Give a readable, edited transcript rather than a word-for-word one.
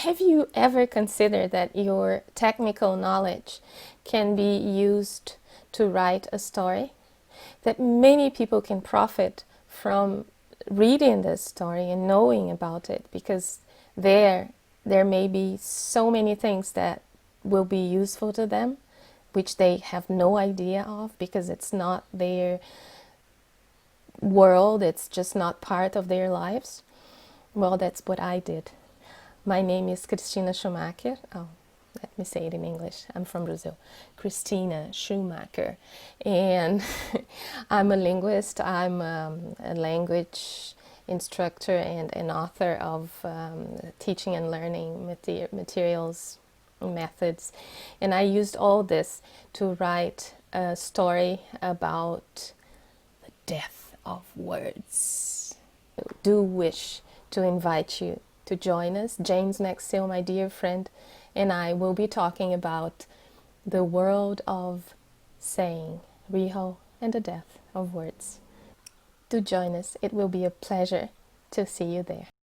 Have you ever considered that your technical knowledge can be used to write a story? That many people can profit from reading this story and knowing about it, because there may be so many things that will be useful to them, which they have no idea of because it's not their world, it's just not part of their lives. Well, that's what I did. My name is Cristina Schumacher. Oh, let me say it in English. I'm from Brazil. Cristina Schumacher. And I'm a linguist. I'm a language instructor and an author of teaching and learning materials, methods. And I used all this to write a story about the death of words. I do wish to invite you to join us. James McSill, my dear friend, and I will be talking about the world of saying, Riho, and the death of words. Do join us. It will be a pleasure to see you there.